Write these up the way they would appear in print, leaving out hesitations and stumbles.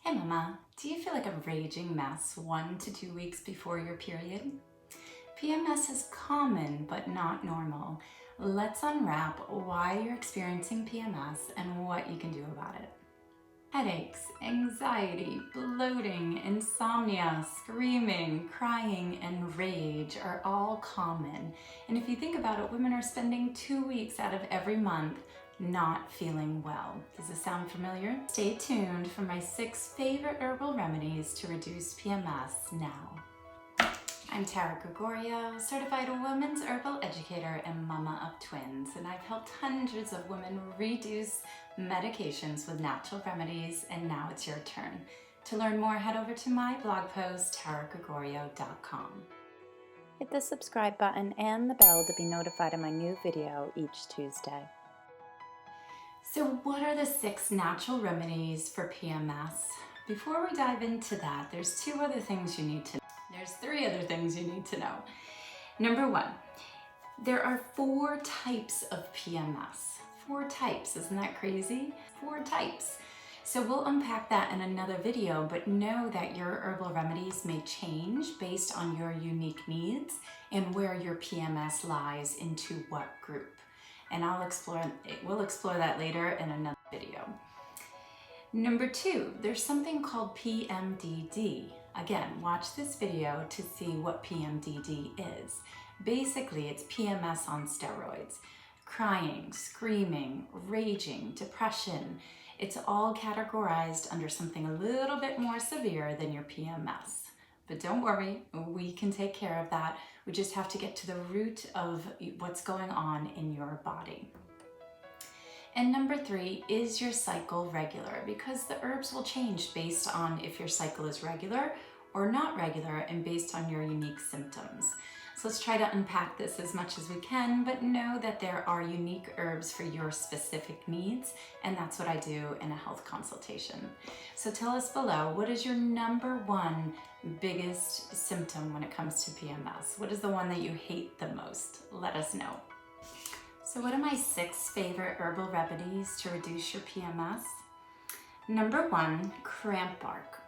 Hey mama, do you feel like a raging mess 1 to 2 weeks before your period? PMS is common but not normal. Let's unwrap why you're experiencing PMS and what you can do about it. Headaches, anxiety, bloating, insomnia, screaming, crying, and rage are all common. And if you think about it, women are spending 2 weeks out of every month not feeling well. Does this sound familiar? Stay tuned for my 6 favorite herbal remedies to reduce PMS now. I'm Tara Gregorio, certified women's herbal educator and mama of twins, and I've helped hundreds of women reduce medications with natural remedies, and now it's your turn. To learn more, head over to my blog post, taragregorio.com. Hit the subscribe button and the bell to be notified of my new video each Tuesday. So what are the 6 natural remedies for PMS? Before we dive into that, there's 3 other things you need to know. Number 1, there are 4 types of PMS. 4 types, isn't that crazy? 4 types. So we'll unpack that in another video, but know that your herbal remedies may change based on your unique needs and where your PMS lies into what group. And we'll explore that later in another video. Number 2, there's something called PMDD. Again, watch this video to see what PMDD is. Basically, it's PMS on steroids. Crying, screaming, raging, depression. It's all categorized under something a little bit more severe than your PMS. But don't worry, we can take care of that. We just have to get to the root of what's going on in your body. And number 3, is your cycle regular? Because the herbs will change based on if your cycle is regular or not regular and based on your unique symptoms. So let's try to unpack this as much as we can, but know that there are unique herbs for your specific needs, and that's what I do in a health consultation. So tell us below, what is your number 1 biggest symptom when it comes to PMS? What is the one that you hate the most? Let us know. So what are my 6 favorite herbal remedies to reduce your PMS? Number 1, cramp bark.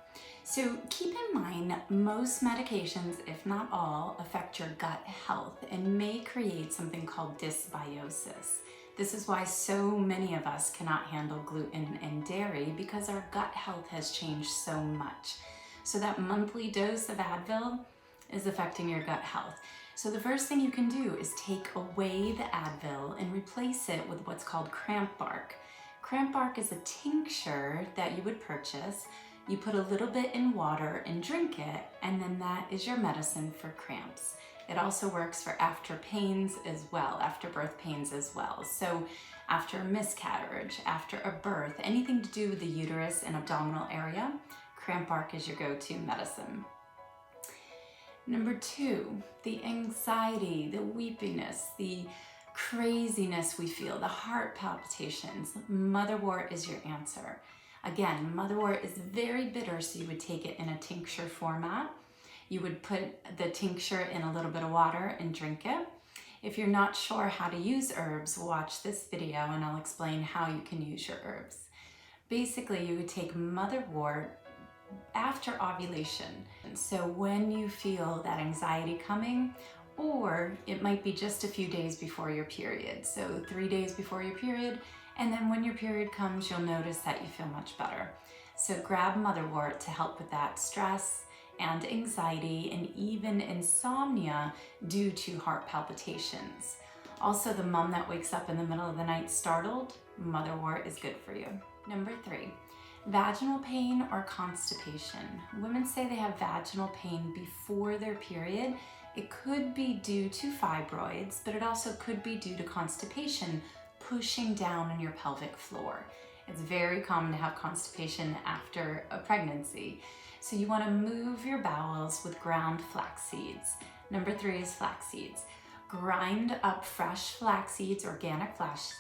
So keep in mind, most medications, if not all, affect your gut health and may create something called dysbiosis. This is why so many of us cannot handle gluten and dairy, because our gut health has changed so much. So that monthly dose of Advil is affecting your gut health. So the first thing you can do is take away the Advil and replace it with what's called cramp bark. Cramp bark is a tincture that you would purchase. You put a little bit in water and drink it, and then that is your medicine for cramps. It also works for after pains as well, after birth pains as well. So after a miscarriage, after a birth, anything to do with the uterus and abdominal area, cramp bark is your go-to medicine. Number 2, the anxiety, the weepiness, the craziness we feel, the heart palpitations. Motherwort is your answer. Again, motherwort is very bitter, so you would take it in a tincture format. You would put the tincture in a little bit of water and drink it. If you're not sure how to use herbs, watch this video and I'll explain how you can use your herbs. Basically, you would take motherwort after ovulation. So when you feel that anxiety coming, or it might be just a few days before your period. So 3 days before your period, and then when your period comes, you'll notice that you feel much better. So grab motherwort to help with that stress and anxiety and even insomnia due to heart palpitations. Also, the mom that wakes up in the middle of the night startled, motherwort is good for you. Number 3, vaginal pain or constipation. Women say they have vaginal pain before their period. It could be due to fibroids, but it also could be due to constipation pushing down on your pelvic floor. It's very common to have constipation after a pregnancy. So you want to move your bowels with ground flax seeds. Number 3 is flax seeds. Grind up fresh flax seeds, organic flax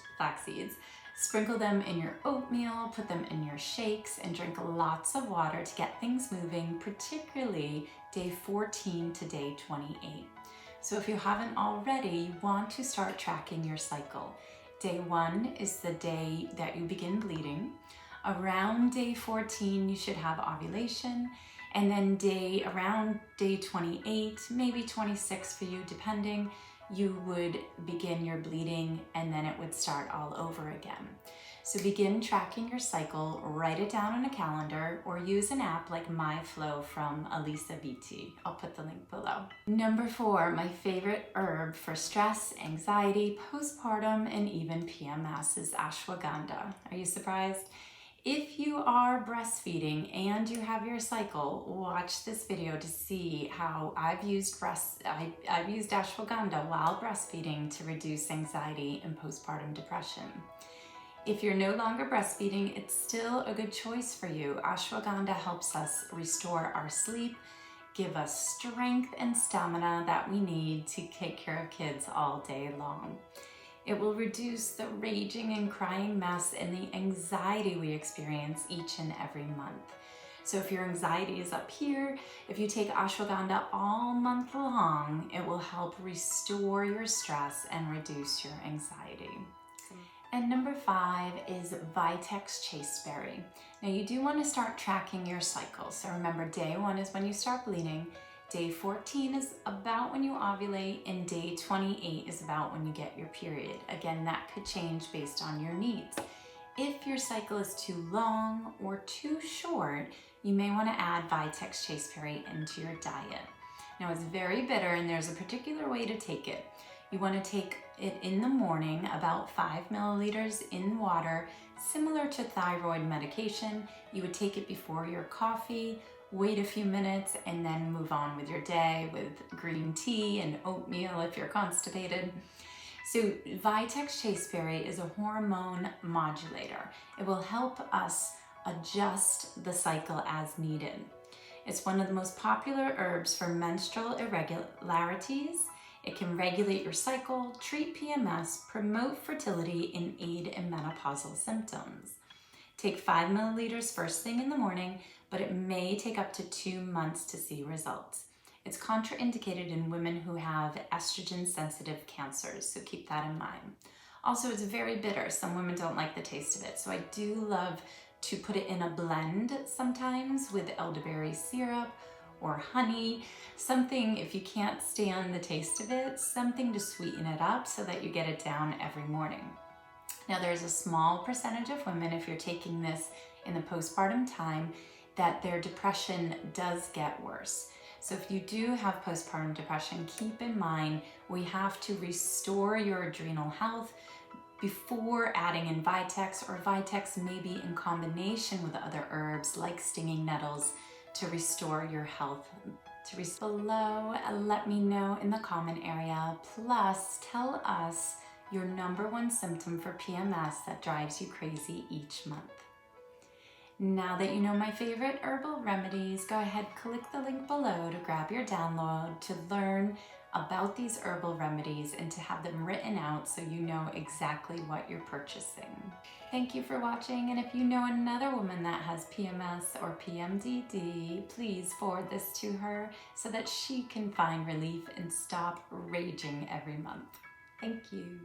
seeds, sprinkle them in your oatmeal, put them in your shakes, and drink lots of water to get things moving, particularly day 14 to day 28. So if you haven't already, you want to start tracking your cycle. Day 1 is the day that you begin bleeding. Around day 14, you should have ovulation, and then around day 28, maybe 26 for you, depending, you would begin your bleeding, and then it would start all over again. So begin tracking your cycle, write it down on a calendar, or use an app like MyFlow from Elisa Vitti. I'll put the link below. Number 4, my favorite herb for stress, anxiety, postpartum, and even PMS is ashwagandha. Are you surprised? If you are breastfeeding and you have your cycle, watch this video to see how I've used ashwagandha while breastfeeding to reduce anxiety and postpartum depression. If you're no longer breastfeeding, it's still a good choice for you. Ashwagandha helps us restore our sleep, give us strength and stamina that we need to take care of kids all day long. It will reduce the raging and crying mess and the anxiety we experience each and every month. So if your anxiety is up here, if you take ashwagandha all month long, it will help restore your stress and reduce your anxiety. And number 5 is Vitex chasteberry. Now you do want to start tracking your cycle. So remember, day 1 is when you start bleeding, day 14 is about when you ovulate, and day 28 is about when you get your period. Again, that could change based on your needs. If your cycle is too long or too short, you may want to add Vitex chasteberry into your diet. Now it's very bitter, and there's a particular way to take it. You want to take it in the morning, about 5 milliliters in water, similar to thyroid medication. You would take it before your coffee, wait a few minutes, and then move on with your day with green tea and oatmeal if you're constipated. So Vitex chasteberry is a hormone modulator. It will help us adjust the cycle as needed. It's one of the most popular herbs for menstrual irregularities. It can regulate your cycle, treat PMS, promote fertility, and aid in menopausal symptoms. Take 5 milliliters first thing in the morning, but it may take up to 2 months to see results. It's contraindicated in women who have estrogen-sensitive cancers, so keep that in mind. Also, it's very bitter. Some women don't like the taste of it, so I do love to put it in a blend sometimes with elderberry syrup or honey, something, if you can't stand the taste of it, something to sweeten it up so that you get it down every morning. Now there's a small percentage of women, if you're taking this in the postpartum time, that their depression does get worse. So if you do have postpartum depression, keep in mind we have to restore your adrenal health before adding in Vitex, or Vitex maybe in combination with other herbs like stinging nettles, to restore your health. Below, let me know in the comment area. Plus, tell us your number 1 symptom for PMS that drives you crazy each month. Now that you know my favorite herbal remedies, go ahead, click the link below to grab your download, to learn about these herbal remedies and to have them written out so you know exactly what you're purchasing. Thank you for watching, and if you know another woman that has PMS or PMDD, please forward this to her so that she can find relief and stop raging every month. Thank you.